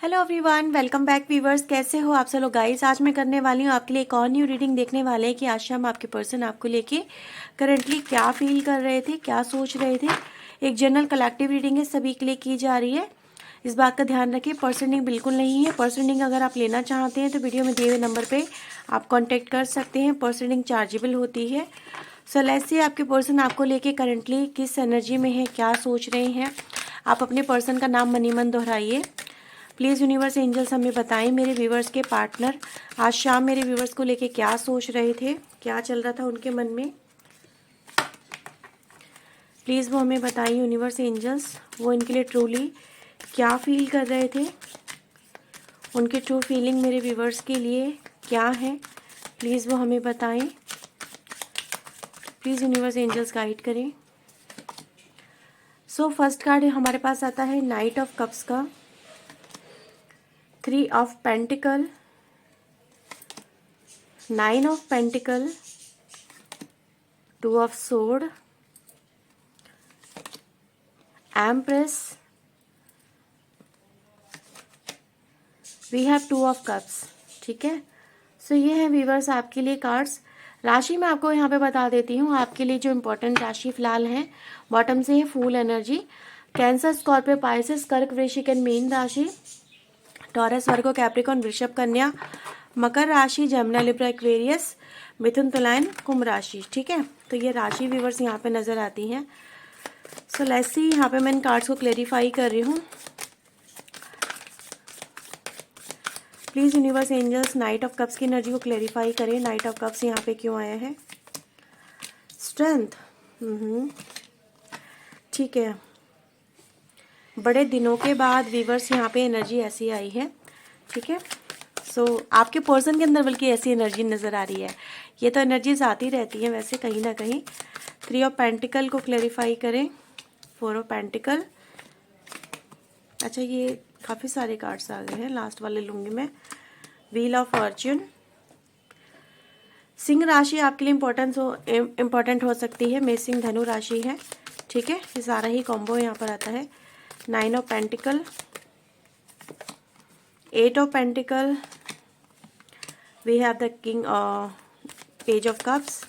Hello everyone, welcome back viewers. कैसे हो आप सब लोग गाइस। आज मैं करने वाली हूँ आपके लिए एक और न्यू रीडिंग। देखने वाले हैं कि आज शाम आपके पर्सन आपको लेके करंटली क्या फील कर रहे थे, क्या सोच रहे थे। एक जनरल कलेक्टिव रीडिंग है, सभी के लिए की जा रही है। इस बात का ध्यान रखिए, पर्सनिंग बिल्कुल नहीं है। पर्सनिंग अगर आप लेना चाहते हैं तो वीडियो में दिए हुए नंबर पर आप कॉन्टेक्ट कर सकते हैं। पर्सनिंग चार्जेबल होती है। सो लेट्स सी आपके पर्सन आपको लेके करंटली किस एनर्जी में है, क्या सोच रहे हैं। आप अपने पर्सन का नाम मनी मन दोहराइए। प्लीज़ यूनिवर्स एंजल्स हमें बताएं मेरे व्यूवर्स के पार्टनर आज शाम मेरे व्यूवर्स को लेके क्या सोच रहे थे, क्या चल रहा था उनके मन में। प्लीज़ वो हमें बताएं यूनिवर्स एंजल्स, वो इनके लिए ट्रूली क्या फील कर रहे थे। उनके ट्रू फीलिंग मेरे व्यूवर्स के लिए क्या है, प्लीज़ वो हमें बताएं। प्लीज़ यूनिवर्स एंजल्स गाइड करें। सो फर्स्ट कार्ड हमारे पास आता है नाइट ऑफ कप्स का, 3 of pentacle, 9 of pentacle, 2 of sword, empress, we have 2 of cups. ठीक है, सो ये है व्यूवर्स आपके लिए कार्ड्स। राशि मैं आपको यहाँ पे बता देती हूँ। आपके लिए जो इम्पोर्टेंट राशि फिलहाल है, बॉटम से है फूल एनर्जी, कैंसर, स्कॉर्पियो, पाइसेस, कर्क, वृश्चिक एंड मीन राशि, टॉरस, वर्गो, कैप्रिकॉर्न, वृषभ, कन्या, मकर राशि, जमुना, लिब्रा, एक्वेरियस, मिथुन, तुलान, कुंभ राशि। ठीक है, तो ये राशि व्यूवर्स यहाँ पे नजर आती हैं। सो लेट्स सी, यहाँ पे मैं इन कार्ड्स को क्लेरिफाई कर रही हूँ। Please universe angels knight of cups की एनर्जी को क्लेरिफाई करें। नाइट ऑफ कप्स यहाँ पे क्यों आया है। स्ट्रेंथ, ठीक है, बड़े दिनों के बाद व्यूवर्स यहाँ पे एनर्जी ऐसी आई है। ठीक है, सो आपके पर्सन के अंदर बल्कि ऐसी एनर्जी नज़र आ रही है। ये तो एनर्जीज आती रहती हैं वैसे कहीं ना कहीं। 3 ऑफ पेंटिकल को क्लेरिफाई करें। 4 ऑफ पेंटिकल, अच्छा ये काफ़ी सारे कार्ड्स आ गए हैं, लास्ट वाले लूँगी मैं। व्हील ऑफ फॉर्च्यून, सिंह राशि आपके लिए इम्पोर्टेंट हो सकती है। मेष, सिंह, धनु राशि है। ठीक है, ये सारा ही कॉम्बो यहाँ पर आता है। 9 of pentacle, 8 of pentacle, we have the king, page of cups,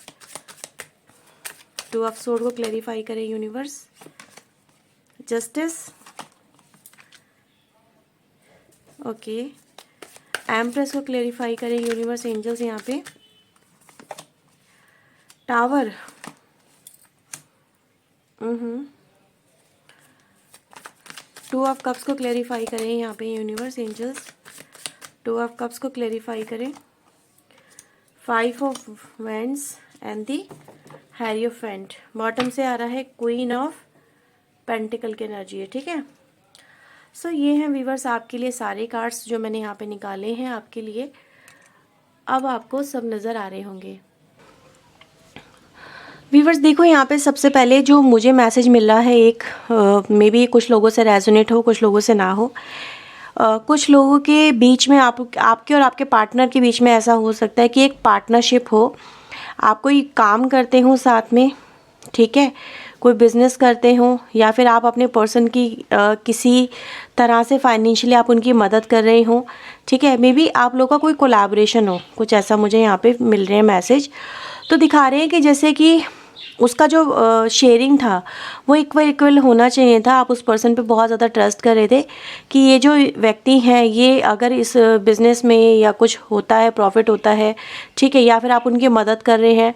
2 of sword को क्लेरिफाई करें यूनिवर्स। जस्टिस, ओके, एम्प्रेस को क्लेरिफाई करें यूनिवर्स एंजल्स यहाँ पे। टावर, 2 ऑफ कप्स को क्लेरिफाई करें यहाँ पे यूनिवर्स एंजल्स। 2 ऑफ कप्स को क्लेरिफाई करें। 5 of wands and the hierophant. Bottom से आ रहा है क्वीन ऑफ पेंटिकल की एनर्जी है। ठीक है, सो ये हैं व्यूवर्स आपके लिए सारे कार्ड्स जो मैंने यहाँ पे निकाले हैं आपके लिए। अब आपको सब नज़र आ रहे होंगे। व्यूवर्स देखो, यहाँ पे सबसे पहले जो मुझे मैसेज मिल रहा है, एक मे बी कुछ लोगों से रेजोनेट हो, कुछ लोगों से ना हो। कुछ लोगों के बीच में आपके और आपके पार्टनर के बीच में ऐसा हो सकता है कि एक पार्टनरशिप हो, आप कोई काम करते हो साथ में। ठीक है, कोई बिजनेस करते हो या फिर आप अपने पर्सन की किसी तरह से फाइनेंशियली आप उनकी मदद कर रहे हो। ठीक है, मे बी आप लोग का कोई कोलैबोरेशन हो, कुछ ऐसा मुझे यहाँ पे मिल रहे हैं मैसेज। तो दिखा रहे हैं कि जैसे कि उसका जो शेयरिंग था वो इक्वल होना चाहिए था। आप उस पर्सन पे बहुत ज़्यादा ट्रस्ट कर रहे थे कि ये जो व्यक्ति हैं, ये अगर इस बिज़नेस में या कुछ होता है, प्रॉफिट होता है, ठीक है, या फिर आप उनकी मदद कर रहे हैं,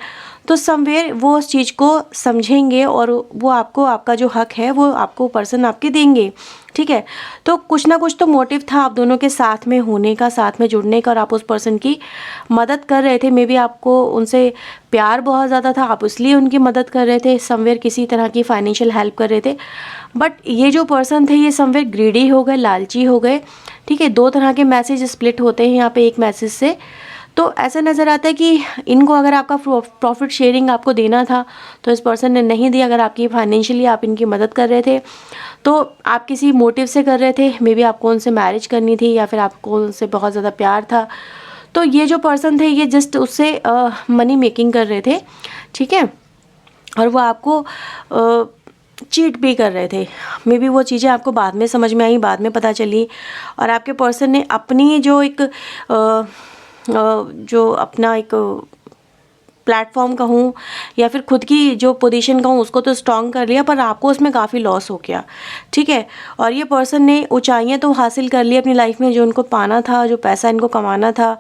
तो समवेयर वो उस चीज़ को समझेंगे और वो आपको आपका जो हक है वो आपको पर्सन आपके देंगे। ठीक है, तो कुछ ना कुछ तो मोटिव था आप दोनों के साथ में होने का, साथ में जुड़ने का, और आप उस पर्सन की मदद कर रहे थे। मे बी आपको उनसे प्यार बहुत ज़्यादा था, आप इसलिए उनकी मदद कर रहे थे, समवेयर किसी तरह की फाइनेंशियल हेल्प कर रहे थे। बट ये जो पर्सन थे ये समवेयर ग्रीडी हो गए, लालची हो गए। ठीक है, 2 तरह के मैसेज स्प्लिट होते हैं यहाँ पे एक मैसेज से। तो ऐसा नज़र आता है कि इनको अगर आपका प्रॉफिट शेयरिंग आपको देना था तो इस पर्सन ने नहीं दिया। अगर आपकी फाइनेंशियली आप इनकी मदद कर रहे थे तो आप किसी मोटिव से कर रहे थे। मे बी आपको उनसे मैरिज करनी थी या फिर आपको उनसे बहुत ज़्यादा प्यार था। तो ये जो पर्सन थे ये जस्ट उससे मनी मेकिंग कर रहे थे। ठीक है, और वो आपको चीट भी कर रहे थे। मे बी वो चीज़ें आपको बाद में समझ में आई, बाद में पता चली, और आपके पर्सन ने अपनी जो एक जो अपना एक प्लेटफॉर्म कहूँ या फिर खुद की जो पोजीशन कहूँ उसको तो स्ट्रॉन्ग कर लिया, पर आपको उसमें काफ़ी लॉस हो गया, ठीक है। और ये पर्सन ने ऊंचाइयाँ तो हासिल कर ली अपनी लाइफ में, जो उनको पाना था, जो पैसा इनको कमाना था,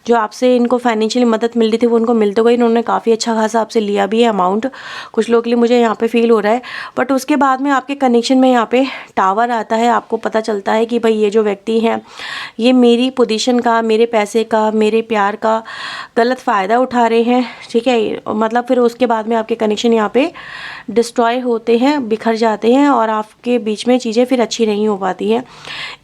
जो आपसे इनको फाइनेंशियली मदद मिल रही थी वो उनको मिल तो गई, इन्होंने काफ़ी अच्छा खासा आपसे लिया भी है अमाउंट, कुछ लोगों के लिए मुझे यहाँ पर फील हो रहा है। बट उसके बाद में आपके कनेक्शन में यहाँ पर टावर आता है, आपको पता चलता है कि भाई ये जो व्यक्ति हैं ये मेरी पोजीशन का, मेरे पैसे का, मेरे प्यार का गलत फ़ायदा उठा रहे हैं, ठीक है। मतलब फिर उसके बाद में आपके कनेक्शन यहाँ पे डिस्ट्रॉय होते हैं, बिखर जाते हैं, और आपके बीच में चीज़ें फिर अच्छी नहीं हो पाती हैं।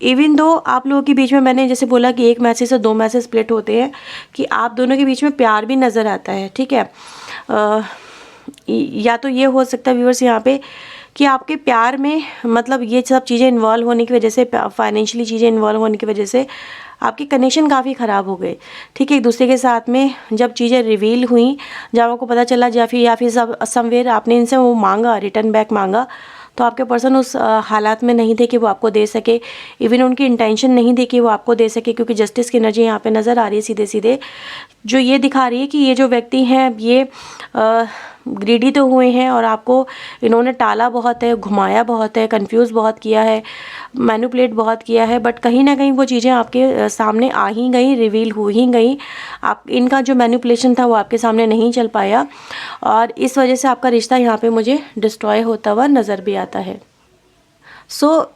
इवन दो आप लोगों के बीच में, मैंने जैसे बोला कि एक मैसेज से 2 मैसेज स्प्लिट होते हैं, कि आप दोनों के बीच में प्यार भी नज़र आता है, ठीक है। या तो ये हो सकता है व्यूअर्स यहाँ पे कि आपके प्यार में मतलब ये सब चीज़ें इन्वॉल्व होने की वजह से, फाइनेंशियली चीज़ें इन्वॉल्व होने की वजह से आपके कनेक्शन काफ़ी ख़राब हो गए, ठीक है। एक दूसरे के साथ में जब चीज़ें रिवील हुई, जब आपको पता चला, या फिर सब समवेयर आपने इनसे वो मांगा, रिटर्न बैक मांगा, तो आपके पर्सन उस हालात में नहीं थे कि वो आपको दे सके। इवन उनकी इंटेंशन नहीं थी कि वो आपको दे सके, क्योंकि जस्टिस की एनर्जी यहाँ पे नज़र आ रही है सीधे सीधे, जो ये दिखा रही है कि ये जो व्यक्ति हैं ये ग्रीडी तो हुए हैं, और आपको इन्होंने टाला बहुत है, घुमाया बहुत है, कंफ्यूज बहुत किया है, मैनिपुलेट बहुत किया है, बट कहीं ना कहीं वो चीज़ें आपके सामने आ ही गई, रिवील हो ही गई। आप इनका जो मैनिपुलेशन था वो आपके सामने नहीं चल पाया, और इस वजह से आपका रिश्ता यहाँ पे मुझे डिस्ट्रॉय होता हुआ नज़र भी आता है। सो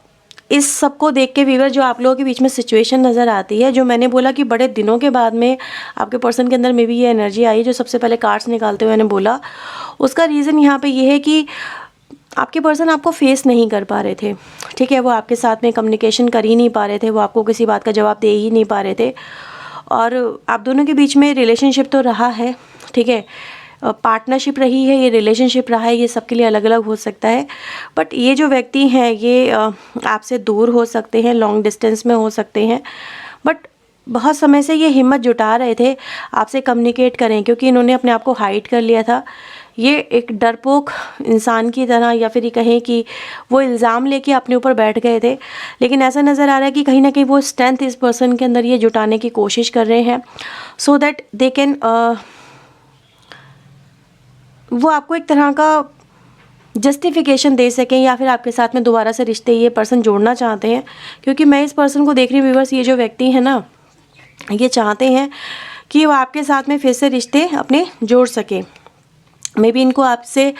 इस सब को देख के व्यूअर, जो आप लोगों के बीच में सिचुएशन नज़र आती है, जो मैंने बोला कि बड़े दिनों के बाद में आपके पर्सन के अंदर में भी ये एनर्जी आई, जो सबसे पहले कार्ड्स निकालते हुए मैंने बोला, उसका रीज़न यहाँ पे ये है कि आपके पर्सन आपको फेस नहीं कर पा रहे थे, ठीक है। वो आपके साथ में कम्युनिकेशन कर ही नहीं पा रहे थे, वो आपको किसी बात का जवाब दे ही नहीं पा रहे थे, और आप दोनों के बीच में रिलेशनशिप तो रहा है, ठीक है, पार्टनरशिप रही है, ये रिलेशनशिप रहा है, ये सबके लिए अलग अलग हो सकता है। बट ये जो व्यक्ति हैं ये आपसे दूर हो सकते हैं, लॉन्ग डिस्टेंस में हो सकते हैं, बट बहुत समय से ये हिम्मत जुटा रहे थे आपसे कम्युनिकेट करें, क्योंकि इन्होंने अपने आप को हाइड कर लिया था। ये एक डरपोक इंसान की तरह, या फिर ये कहें कि वो इल्ज़ाम लेके अपने ऊपर बैठ गए थे, लेकिन ऐसा नज़र आ रहा है कि कहीं ना कहीं वो स्ट्रेंथ इस पर्सन के अंदर ये जुटाने की कोशिश कर रहे हैं, सो दैट दे कैन वो आपको एक तरह का जस्टिफिकेशन दे सकें, या फिर आपके साथ में दोबारा से रिश्ते ये पर्सन जोड़ना चाहते हैं। क्योंकि मैं इस पर्सन को देख रही हूँ व्यूअर्स, ये जो व्यक्ति है ना, ये चाहते हैं कि वो आपके साथ में फिर से रिश्ते अपने जोड़ सके। मे बी इनको आपसे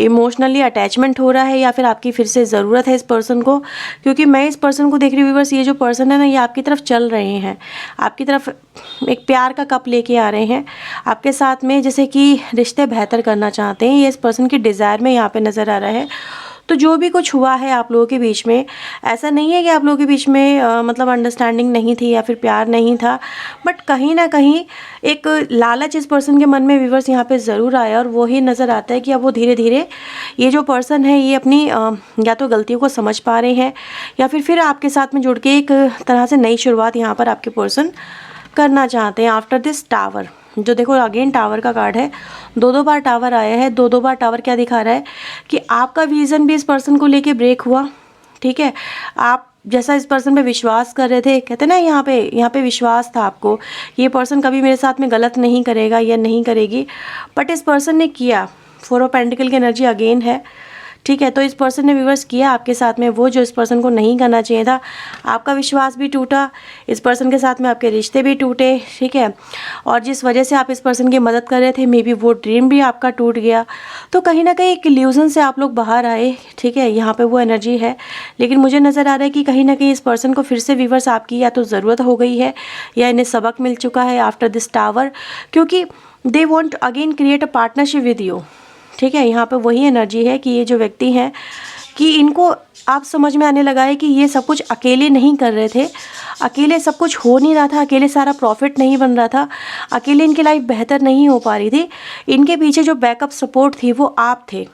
इमोशनली अटैचमेंट हो रहा है, या फिर आपकी फिर से ज़रूरत है इस पर्सन को। क्योंकि मैं इस पर्सन को देख रही हूँ व्यूअर्स, ये जो पर्सन है ना, ये आपकी तरफ चल रहे हैं, आपकी तरफ एक प्यार का कप लेके आ रहे हैं, आपके साथ में जैसे कि रिश्ते बेहतर करना चाहते हैं। ये इस पर्सन की डिज़ायर में यहाँ पे नज़र आ रहा है। तो जो भी कुछ हुआ है आप लोगों के बीच में, ऐसा नहीं है कि आप लोगों के बीच में मतलब अंडरस्टैंडिंग नहीं थी या फिर प्यार नहीं था, बट कहीं ना कहीं एक लालच इस पर्सन के मन में व्यूअर्स यहाँ पे ज़रूर आया, और वो ही नज़र आता है कि अब वो धीरे धीरे ये जो पर्सन है ये अपनी या तो गलतियों को समझ पा रहे हैं, या फिर आपके साथ में जुड़ के एक तरह से नई शुरुआत यहाँ पर आपके पर्सन करना चाहते हैं। आफ्टर दिस टावर, जो देखो अगेन टावर का कार्ड है, 2 बार टावर आया है। 2 बार टावर क्या दिखा रहा है कि आपका विज़न भी इस पर्सन को लेके ब्रेक हुआ, ठीक है। आप जैसा इस पर्सन पे विश्वास कर रहे थे, कहते ना यहाँ पे विश्वास था आपको, ये पर्सन कभी मेरे साथ में गलत नहीं करेगा या नहीं करेगी, बट इस पर्सन ने किया। 4 ऑफ पेंटिकल की एनर्जी अगेन है, ठीक है। तो इस पर्सन ने रिवर्स किया आपके साथ में वो जो इस पर्सन को नहीं करना चाहिए था। आपका विश्वास भी टूटा, इस पर्सन के साथ में आपके रिश्ते भी टूटे, ठीक है। और जिस वजह से आप इस पर्सन की मदद कर रहे थे, मे बी वो ड्रीम भी आपका टूट गया। तो कहीं ना कहीं एक इल्यूजन से आप लोग बाहर आए, ठीक है। यहाँ पे वो एनर्जी है, लेकिन मुझे नज़र आ रहा है कि कहीं ना कहीं इस पर्सन को फिर से व्यूअर्स आपकी या तो ज़रूरत हो गई है, या इन्हें सबक मिल चुका है आफ्टर दिस टावर, क्योंकि they want again create a partnership with you, ठीक है। यहाँ पे वही एनर्जी है कि ये जो व्यक्ति हैं कि इनको आप समझ में आने लगा है कि ये सब कुछ अकेले नहीं कर रहे थे, अकेले सब कुछ हो नहीं रहा था, अकेले सारा प्रॉफिट नहीं बन रहा था, अकेले इनकी लाइफ बेहतर नहीं हो पा रही थी। इनके पीछे जो बैकअप सपोर्ट थी वो आप थे,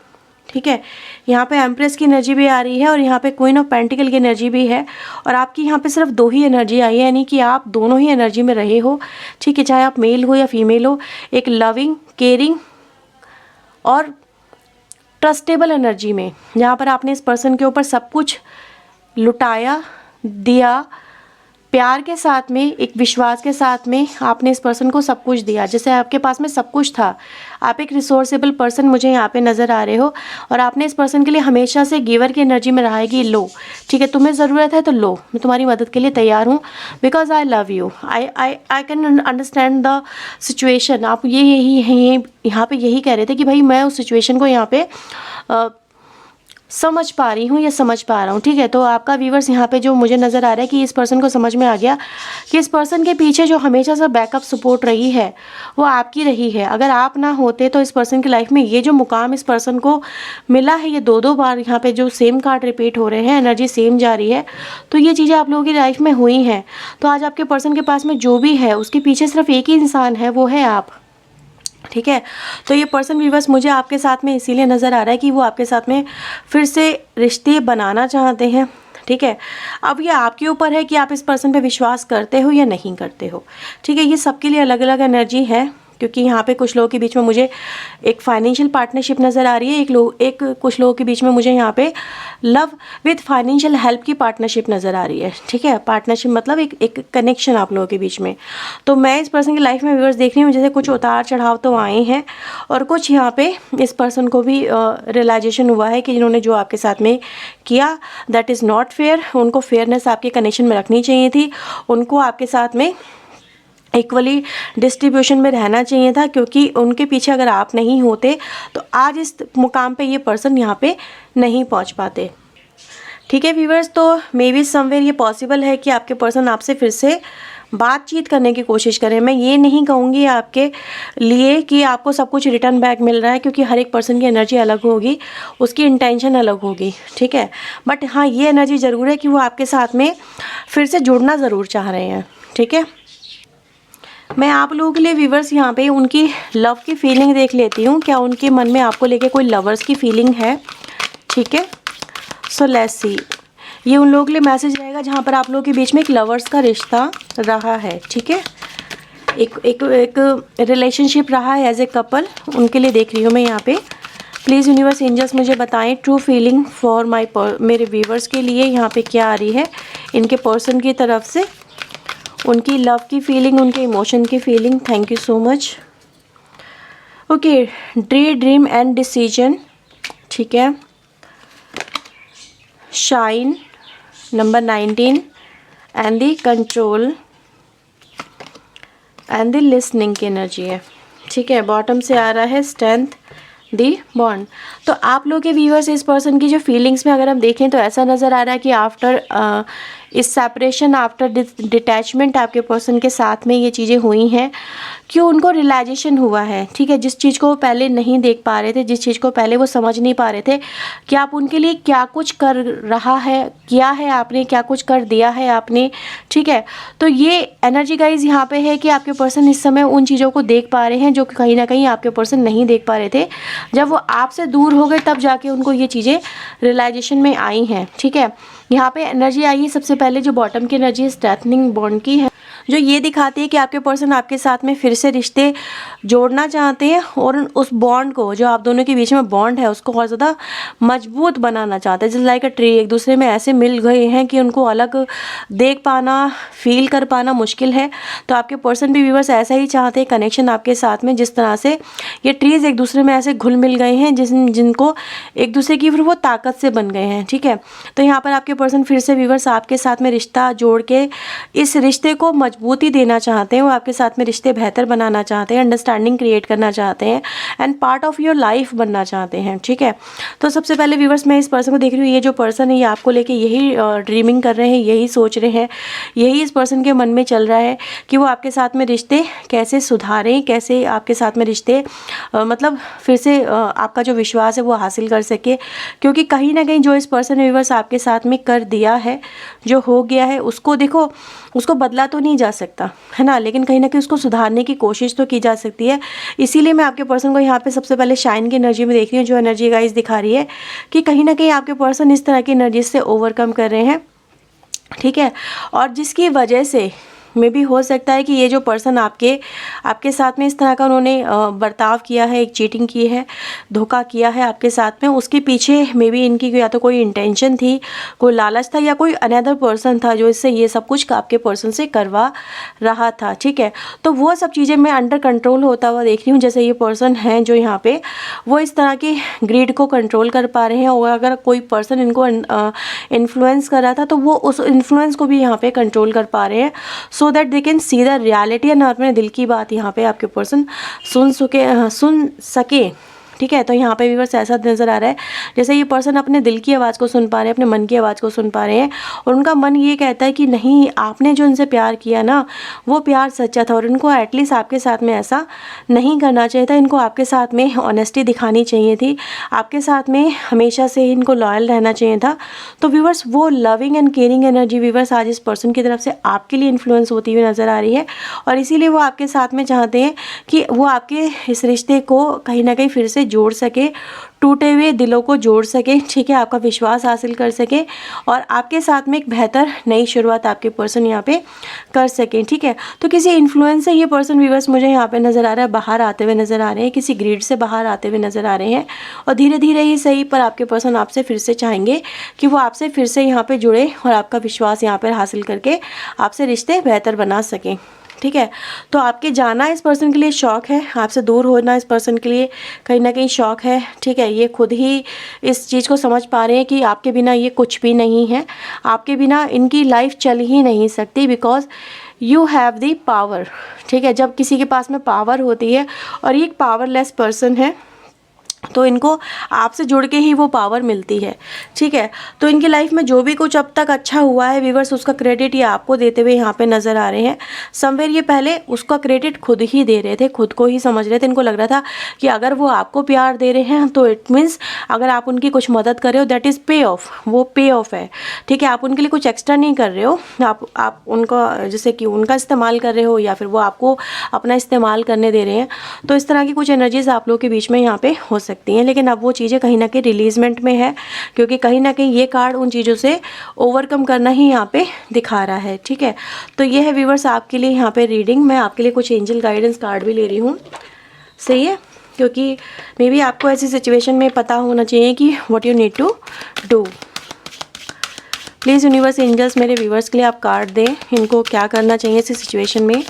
ठीक है। यहाँ पे एम्प्रेस की एनर्जी भी आ रही है, और यहाँ पे क्वीन ऑफ पेंटिकल की एनर्जी भी है, और आपकी यहाँ पे सिर्फ 2 ही एनर्जी आई है, यानी कि आप दोनों ही एनर्जी में रहे हो, ठीक है। चाहे आप मेल हो या फीमेल हो, एक लविंग, केयरिंग और ट्रस्टेबल एनर्जी में, जहाँ पर आपने इस पर्सन के ऊपर सब कुछ लुटाया, दिया, प्यार के साथ में, एक विश्वास के साथ में आपने इस पर्सन को सब कुछ दिया, जैसे आपके पास में सब कुछ था। आप एक रिसोर्सेबल पर्सन मुझे यहाँ पे नज़र आ रहे हो, और आपने इस पर्सन के लिए हमेशा से गिवर की एनर्जी में रहा है कि लो, ठीक है, तुम्हें ज़रूरत है तो लो, मैं तुम्हारी मदद के लिए तैयार हूँ, because I love you, I can understand the situation. आप यही यहाँ पे यही कह रहे थे कि भाई मैं उस सिचुएशन को यहाँ पे समझ पा रही हूँ या समझ पा रहा हूँ, ठीक है। तो आपका व्यूवर्स यहाँ पे जो मुझे नज़र आ रहा है कि इस पर्सन को समझ में आ गया कि इस पर्सन के पीछे जो हमेशा से बैकअप सपोर्ट रही है वो आपकी रही है। अगर आप ना होते तो इस पर्सन की लाइफ में ये जो मुकाम इस पर्सन को मिला है, ये 2-2 बार यहाँ पे जो सेम कार्ड रिपीट हो रहे हैं, एनर्जी सेम जा रही है, तो ये चीज़ें आप लोगों की लाइफ में हुई हैं। तो आज आपके पर्सन के पास में जो भी है उसके पीछे सिर्फ एक ही इंसान है, वो है आप, ठीक है। तो ये पर्सन व्यूवर्स मुझे आपके साथ में इसीलिए नज़र आ रहा है कि वो आपके साथ में फिर से रिश्ते बनाना चाहते हैं, ठीक है। अब ये आपके ऊपर है कि आप इस पर्सन पे विश्वास करते हो या नहीं करते हो, ठीक है। ये सबके लिए अलग अलग एनर्जी है, क्योंकि यहाँ पे कुछ लोगों के बीच में मुझे एक फाइनेंशियल पार्टनरशिप नज़र आ रही है, कुछ लोगों के बीच में मुझे यहाँ पे लव विद फाइनेंशियल हेल्प की पार्टनरशिप नज़र आ रही है, ठीक है। पार्टनरशिप मतलब एक कनेक्शन आप लोगों के बीच में। तो मैं इस पर्सन की लाइफ में व्यूअर्स देख रही हूँ, जैसे कुछ उतार चढ़ाव तो आए हैं, और कुछ यहाँ पे इस पर्सन को भी रियलाइजेशन हुआ है कि जिन्होंने जो आपके साथ में किया दैट इज़ नॉट फेयर। उनको फेयरनेस आपके कनेक्शन में रखनी चाहिए थी, उनको आपके साथ में इक्वली डिस्ट्रीब्यूशन में रहना चाहिए था, क्योंकि उनके पीछे अगर आप नहीं होते तो आज इस मुकाम पे ये पर्सन यहाँ पे नहीं पहुँच पाते, ठीक है व्यूवर्स। तो मे बी समवेयर ये पॉसिबल है कि आपके पर्सन आपसे फिर से बातचीत करने की कोशिश करें। मैं ये नहीं कहूँगी आपके लिए कि आपको सब कुछ रिटर्न बैक मिल रहा है, क्योंकि हर एक पर्सन की एनर्जी अलग होगी, उसकी इंटेंशन अलग होगी, ठीक है। बट हाँ, ये एनर्जी ज़रूर है कि वो आपके साथ में फिर से जुड़ना ज़रूर चाह रहे हैं, ठीक है। मैं आप लोगों के लिए व्यूवर्स यहाँ पे उनकी लव की फीलिंग देख लेती हूँ, क्या उनके मन में आपको लेके कोई लवर्स की फीलिंग है, ठीक है। सो लेट्स सी, ये उन लोगों के लिए मैसेज रहेगा जहाँ पर आप लोगों के बीच में एक लवर्स का रिश्ता रहा है, ठीक है। एक रिलेशनशिप रहा है एज ए कपल, उनके लिए देख रही हूँ मैं यहाँ पे। प्लीज़ यूनिवर्स एंजल्स मुझे बताएं ट्रू फीलिंग फॉर मेरे व्यूवर्स के लिए यहाँ पे क्या आ रही है इनके पर्सन की तरफ से, उनकी लव की फीलिंग, उनके इमोशन की feeling. Thank you so much. Okay, dream and decision, ठीक है। Shine number 19 and the control and the listening की एनर्जी है, ठीक है। बॉटम से आ रहा है स्ट्रेंथ दी बॉन्ड। तो आप लोग के व्यूअर्स इस पर्सन की जो फीलिंग्स में अगर हम देखें तो ऐसा नज़र आ रहा है कि आफ्टर इस सेपरेशन, आफ्टर डिटैचमेंट आपके पर्सन के साथ में ये चीज़ें हुई हैं कि उनको रियलाइजेशन हुआ है, ठीक है। जिस चीज़ को वो पहले नहीं देख पा रहे थे, जिस चीज़ को पहले वो समझ नहीं पा रहे थे कि आप उनके लिए क्या कुछ कर रहा है, किया है आपने, क्या कुछ कर दिया है आपने, ठीक है। तो ये एनर्जी गाइज यहाँ पे है कि आपके पर्सन इस समय उन चीज़ों को देख पा रहे हैं जो कहीं ना कहीं आपके पर्सन नहीं देख पा रहे थे। जब वो आपसे दूर हो गए तब जाके उनको ये चीज़ें रियलाइजेशन में आई हैं, ठीक है। यहाँ पे एनर्जी आई है सबसे पहले जो बॉटम की एनर्जी स्ट्रेंथनिंग बॉन्ड की है, जो ये दिखाती है कि आपके पर्सन आपके साथ में फिर से रिश्ते जोड़ना चाहते हैं और उस बॉन्ड को, जो आप दोनों के बीच में बॉन्ड है, उसको और ज़्यादा मजबूत बनाना चाहते हैं। जैसे लाइक अ ट्री, एक दूसरे में ऐसे मिल गए हैं कि उनको अलग देख पाना, फील कर पाना मुश्किल है। तो आपके पर्सन भी व्यूअर्स ऐसा ही चाहते हैं कनेक्शन आपके साथ में, जिस तरह से ये ट्रीज़ एक दूसरे में ऐसे घुल मिल गए हैं जिनको एक दूसरे की फिर वो ताकत से बन गए हैं, ठीक है। तो यहाँ पर आपके पर्सन फिर से व्यूअर्स आपके साथ में रिश्ता जोड़ के इस रिश्ते को मजबूती देना चाहते हैं, वो आपके साथ में रिश्ते बेहतर बनाना चाहते हैं, अंडरस्टैंडिंग क्रिएट करना चाहते हैं and part of your life बनना चाहते हैं, ठीक है। तो सबसे पहले व्यूअर्स मैं इस पर्सन को देख रही हूँ, ये जो पर्सन है ये आपको लेके यही ड्रीमिंग कर रहे हैं, यही सोच रहे हैं, यही इस पर्सन के मन में चल रहा है कि वो आपके साथ में रिश्ते कैसे सुधारें, कैसे आपके साथ में रिश्ते मतलब फिर से आपका जो विश्वास है वो हासिल कर सके। क्योंकि कहीं ना कहीं जो इस पर्सन ने व्यूअर्स आपके साथ में कर दिया है, जो हो गया है, उसको देखो, उसको बदला तो नहीं जा सकता है ना, लेकिन कहीं ना कहीं उसको सुधारने की कोशिश तो की जा सकती है। इसीलिए मैं आपके पर्सन को यहाँ पे सबसे पहले शाइन की एनर्जी में देख रही हूँ, जो एनर्जी गाइस दिखा रही है कि कहीं ना कहीं आपके पर्सन इस तरह की एनर्जी से ओवरकम कर रहे हैं, ठीक है। और जिसकी वजह से मे भी हो सकता है कि ये जो पर्सन आपके साथ में इस तरह का उन्होंने बर्ताव किया है, एक चीटिंग की है, धोखा किया है आपके साथ में, उसके पीछे मे बी इनकी या तो कोई इंटेंशन थी, कोई लालच था, या कोई अनदर पर्सन था जो इससे ये सब कुछ आपके पर्सन से करवा रहा था। ठीक है, तो वो सब चीज़ें मैं अंडर कंट्रोल होता हुआ देख रही हूँ। जैसे ये पर्सन हैं जो यहाँ पे वो इस तरह की ग्रीड को कंट्रोल कर पा रहे हैं, और अगर कोई पर्सन इनको इन्फ्लुएंस कर रहा था तो वो उस इन्फ्लुएंस को भी यहाँ पे कंट्रोल कर पा रहे हैं, so that they can see the reality and अपने दिल की बात यहाँ पे आपके पर्सन सुन सके। ठीक है, तो यहाँ पे व्यूअर्स ऐसा नज़र आ रहा है जैसे ये पर्सन अपने दिल की आवाज़ को सुन पा रहे हैं, अपने मन की आवाज़ को सुन पा रहे हैं, और उनका मन ये कहता है कि नहीं, आपने जो उनसे प्यार किया ना वो प्यार सच्चा था, और इनको एटलीस्ट आपके साथ में ऐसा नहीं करना चाहिए था, इनको आपके साथ में ऑनेस्टी दिखानी चाहिए थी, आपके साथ में हमेशा से इनको लॉयल रहना चाहिए था। तो व्यूअर्स वो loving and caring energy viewers आज इस पर्सन की तरफ से आपके लिए इन्फ्लुएंस होती हुई नज़र आ रही है, और इसीलिए वो आपके साथ में चाहते हैं कि वो आपके इस रिश्ते को कहीं ना कहीं फिर से जोड़ सके, टूटे हुए दिलों को जोड़ सके। ठीक है, आपका विश्वास हासिल कर सके और आपके साथ में एक बेहतर नई शुरुआत आपके पर्सन यहाँ पे कर सकें। ठीक है, तो किसी इन्फ्लुएंस से ये पर्सन व्यूअर्स मुझे यहाँ पे नज़र आ रहा है, बाहर आते हुए नज़र आ रहे हैं, किसी ग्रिड से बाहर आते हुए नज़र आ रहे हैं, और धीरे धीरे ही सही पर आपके पर्सन आपसे फिर से चाहेंगे कि वो आपसे फिर से यहाँ पर जुड़े और आपका विश्वास यहाँ पर हासिल करके आपसे रिश्ते बेहतर बना सकें। ठीक है, तो आपके जाना इस पर्सन के लिए शौक है, आपसे दूर होना इस पर्सन के लिए कहीं ना कहीं शौक है। ठीक है, ये खुद ही इस चीज़ को समझ पा रहे हैं कि आपके बिना ये कुछ भी नहीं है, आपके बिना इनकी लाइफ चल ही नहीं सकती, because you have the power. ठीक है, जब किसी के पास में पावर होती है और ये एक पावरलेस पर्सन है तो इनको आपसे जुड़ के ही वो पावर मिलती है। ठीक है, तो इनकी लाइफ में जो भी कुछ अब तक अच्छा हुआ है व्यूअर्स, उसका क्रेडिट ये आपको देते हुए यहाँ पे नज़र आ रहे हैं। समवेयर ये पहले उसका क्रेडिट खुद ही दे रहे थे, खुद को ही समझ रहे थे। इनको लग रहा था कि अगर वो आपको प्यार दे रहे हैं तो इट मीन्स अगर आप उनकी कुछ मदद कर रहे हो दैट इज़ पे ऑफ, वो पे ऑफ है। ठीक है, आप उनके लिए कुछ एक्स्ट्रा नहीं कर रहे हो, आप उनका जैसे कि उनका इस्तेमाल कर रहे हो या फिर वो आपको अपना इस्तेमाल करने दे रहे हैं। तो इस तरह की कुछ एनर्जीज आप लोगों के बीच में यहाँ पे हो सकती हैं, लेकिन अब वो चीज़ें कहीं ना कहीं रिलीजमेंट में है, क्योंकि कहीं ना कहीं ये कार्ड उन चीज़ों से ओवरकम करना ही यहाँ पे दिखा रहा है। ठीक है, तो ये है व्यूअर्स आपके लिए यहाँ पे रीडिंग। मैं आपके लिए कुछ एंजल गाइडेंस कार्ड भी ले रही हूँ, सही है, क्योंकि मे बी आपको ऐसी सिचुएशन में पता होना चाहिए कि what you need to do. Please universe angels मेरे व्यूअर्स के लिए आप कार्ड दें, इनको क्या करना चाहिए इस सिचुएशन में,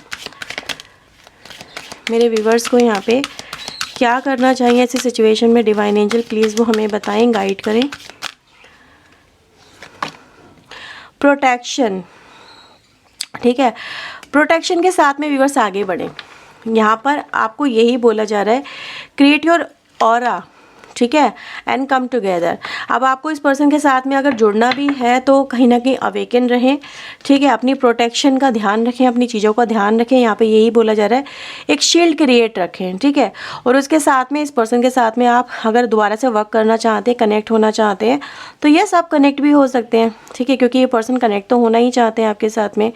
मेरे व्यूअर्स को यहाँ पे क्या करना चाहिए ऐसी सिचुएशन में। डिवाइन एंजल प्लीज़ वो हमें बताएं, गाइड करें। प्रोटेक्शन, ठीक है, प्रोटेक्शन के साथ में व्यूअर्स आगे बढ़ें। यहाँ पर आपको यही बोला जा रहा है, क्रिएट योर ऑरा, ठीक है, एंड कम टुगेदर। अब आपको इस पर्सन के साथ में अगर जुड़ना भी है तो कहीं ना कहीं अवेकन रहें। ठीक है, अपनी प्रोटेक्शन का ध्यान रखें, अपनी चीज़ों का ध्यान रखें। यहाँ पे यही बोला जा रहा है, एक शील्ड क्रिएट रखें। ठीक है, और उसके साथ में इस पर्सन के साथ में आप अगर दोबारा से वर्क करना चाहते हैं, कनेक्ट होना चाहते हैं तो यस आप कनेक्ट भी हो सकते हैं। ठीक है, क्योंकि ये पर्सन कनेक्ट तो होना ही चाहते हैं आपके साथ में।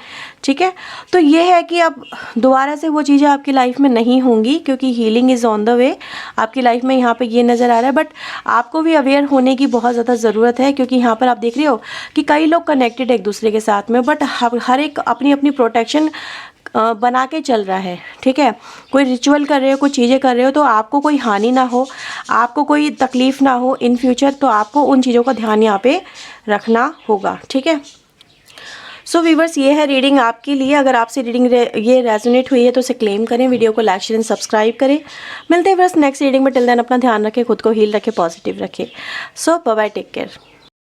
ठीक है, तो ये है कि अब दोबारा से वो चीज़ें आपकी लाइफ में नहीं होंगी, क्योंकि healing is on the way आपकी लाइफ में। यहाँ पे ये नज़र आ रहा है, बट आपको भी अवेयर होने की बहुत ज़्यादा ज़रूरत है, क्योंकि यहाँ पर आप देख रहे हो कि कई लोग कनेक्टेड एक दूसरे के साथ में, बट हर एक अपनी अपनी प्रोटेक्शन बना के चल रहा है। ठीक है, कोई रिचुअल कर रहे हो, कोई चीज़ें कर रहे हो तो आपको कोई हानि ना हो, आपको कोई तकलीफ़ ना हो इन फ्यूचर, तो आपको उन चीज़ों का ध्यान यहाँ पे रखना होगा। ठीक है, सो व्यूअर्स ये है रीडिंग आपके लिए। अगर आपसे रीडिंग ये रेजोनेट हुई है तो उसे क्लेम करें, वीडियो को लाइक शेयर एंड सब्सक्राइब करें। मिलते हैं व्यूअर्स नेक्स्ट रीडिंग में। टिल देन अपना ध्यान रखें, खुद को हील रखें, पॉजिटिव रखें। सो बाय बाय, टेक केयर।